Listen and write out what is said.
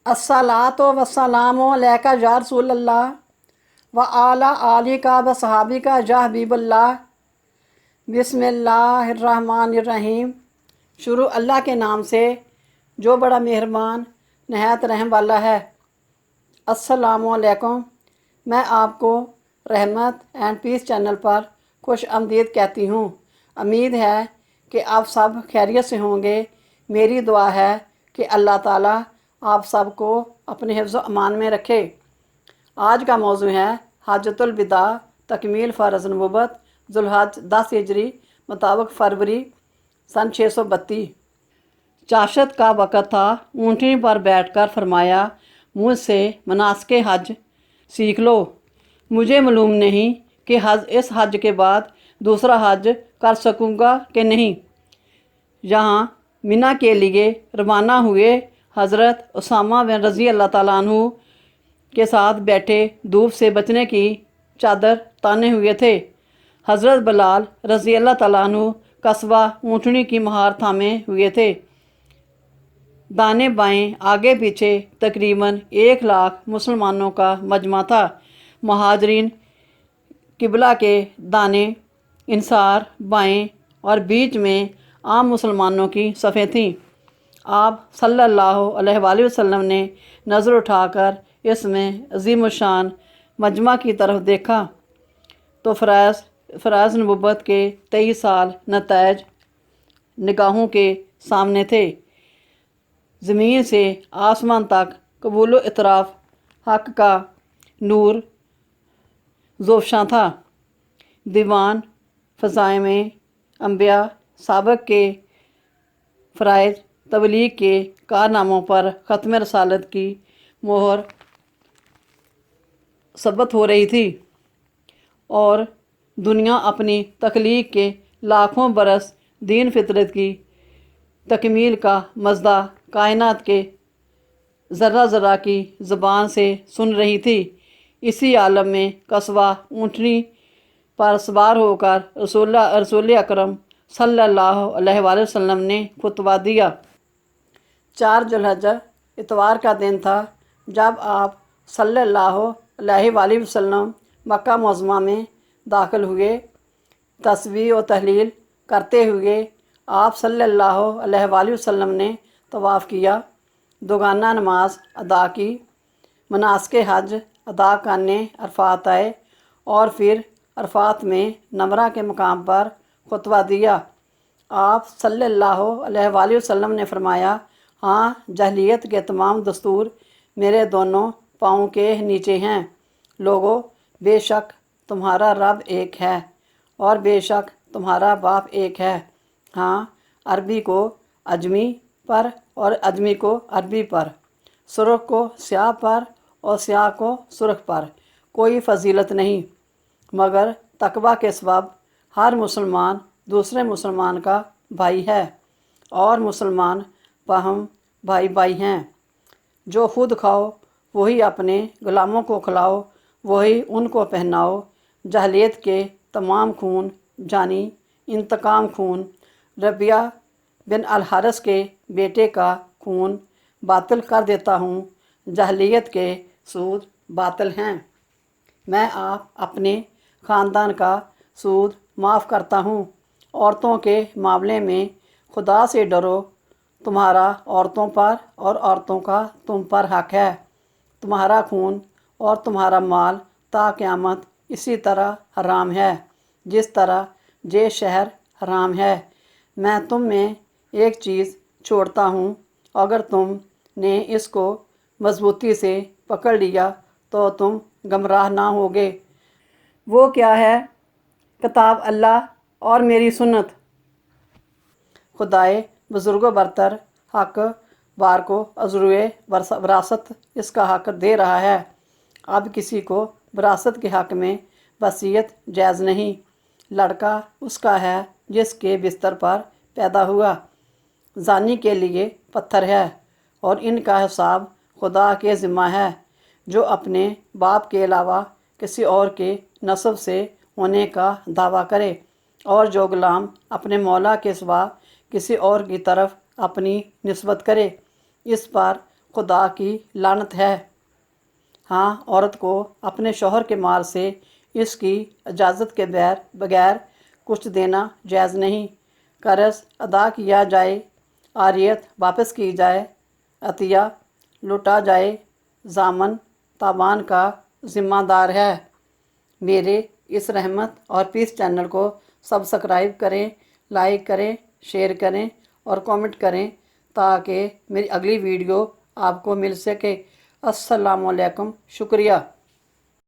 अस्सलातु वस्सलामु अलैका या रसूलल्लाह व आला आलिका व सहाबिका या हबीबल्लाह। बिस्मिल्लाहिर्रहमानिर्रहीम। शुरू अल्लाह के नाम से जो बड़ा मेहरबान नहायत रहम वाला है। अस्सलामु अलैकुम। मैं आपको रहमत एंड पीस चैनल पर खुश आमदीद कहती हूँ। उम्मीद है कि आप सब खैरियत से होंगे। मेरी दुआ है कि अल्लाह ताला आप सबको अपने हिफ्ज़ अमान में रखे। आज का मौजू है हज्जतुल विदा, तकमील फ़र्ज़ नबूवत, ज़ुल्हज 10 हिजरी मुताबिक फरवरी सन 632। चाशत का वक़्त था। ऊँटनी पर बैठकर फरमाया, मुझसे मनासिक हज सीख लो। मुझे मालूम नहीं कि इस हज के बाद दूसरा हज कर सकूँगा कि नहीं। यहाँ मिना के लिए रवाना हुए हज़रत उसामा बिन रज़ी अल्लाह ताला अन्हु के साथ बैठे धूप से बचने की चादर ताने हुए थे। हज़रत बिलाल रज़ी अल्लाह ताला अन्हु कस्बा ऊँटनी की महार थामे हुए थे। दाने बाएं आगे पीछे तकरीबन 1 लाख मुसलमानों का मजमा था। महाजरीन किबला के दाने इंसार बाएं और बीच में आम मुसलमानों की सफ़ें थीं। आप सल्लल्लाहु अलैहि वसल्लम ने नज़र उठाकर इसमें अज़ीमुशान मजमा की तरफ देखा तो फ़राज़ नबूवत के 23 साल नताइज निगाहों के सामने थे। ज़मीन से आसमान तक कबूल इतराफ़ हक़ का नूर ज़ोफ़शां था। दीवान फ़ज़ाइल अंबिया साबिक़ के फ़राइज़ तबलीग के कारनामों पर ख़त्म रसालत की मोहर सबत हो रही थी और दुनिया अपनी तख्लीक के लाखों बरस दीन फितरत की तकमील का मज़दा कायनात के ज़र्रा ज़र्रा की ज़बान से सुन रही थी। इसी आलम में कस्बा ऊँटनी पर सवार होकर रसूल अकरम सल्लल्लाहु अलैहि वसल्लम ने खुतबा दिया। 4 ज़ुल्हज इतवार का दिन था जब आप सल्लल्लाहु अलैहि वसल्लम मक्का मुअज़्ज़मा में दाखिल हुए। तस्बीह और तहलील करते हुए आप सल्लल्लाहु अलैहि वसल्लम ने तवाफ़ किया, दोगाना नमाज अदा की, मनासिक हज अदा करने अरफ़ात आए और फिर अरफ़ात में नमरा के मकाम पर खुतबा दिया। आप सल्लल्लाहु अलैहि वसल्लम ने फरमाया, हाँ, जहलियत के तमाम दस्तूर मेरे दोनों पाँव के नीचे हैं। लोगों, बेशक तुम्हारा रब एक है और बेशक तुम्हारा बाप एक है। हाँ, अरबी को अजमी पर और अजमी को अरबी पर, सुर्ख को स्याह पर और स्याह को सुर्ख पर कोई फजीलत नहीं, मगर तकवा के सबब हर मुसलमान दूसरे मुसलमान का भाई है और मुसलमान बाहम भाई भाई हैं। जो खुद खाओ वही अपने ग़ुलामों को खिलाओ, वही उनको पहनाओ। जहलियत के तमाम खून जानी इंतकाम खून, रबिया बिन अल हारिस के बेटे का खून बातिल कर देता हूँ। जहलियत के सूद बातिल हैं। मैं आप अपने ख़ानदान का सूद माफ़ करता हूँ। औरतों के मामले में खुदा से डरो। तुम्हारा औरतों पर और औरतों का तुम पर हक़ है। तुम्हारा खून और तुम्हारा माल ता क़यामत इसी तरह हराम है जिस तरह ये शहर हराम है। मैं तुम में एक चीज़ छोड़ता हूँ, अगर तुमने इसको मज़बूती से पकड़ लिया तो तुम गमराह ना होगे। वो क्या है? किताब अल्लाह और मेरी सुन्नत। खुदाए बुज़ुर्गों बरतर हक़ बार को अज़रुए विरासत इसका हक़ दे रहा है। अब किसी को विरासत के हक़ में वसीयत जायज़ नहीं। लड़का उसका है जिसके बिस्तर पर पैदा हुआ। जानी के लिए पत्थर है और इनका हिसाब खुदा के ज़िम्मा है। जो अपने बाप के अलावा किसी और के नस्ब से होने का दावा करे और जो ग़ुलाम अपने मौला के सिवा किसी और की तरफ अपनी निस्बत करे, इस पर खुदा की लानत है। हाँ, औरत को अपने शौहर के माल से इसकी इजाज़त के बगैर कुछ देना जायज़ नहीं। कर्ज़ अदा किया जाए, आरियत वापस की जाए, अतिया लुटा जाए, ज़ामन ताबान का ज़िम्मेदार है। मेरे इस रहमत और पीस चैनल को सब्सक्राइब करें, लाइक करें, शेयर करें और कमेंट करें ताकि मेरी अगली वीडियो आपको मिल सके। अस्सलामु अलैकुम, शुक्रिया।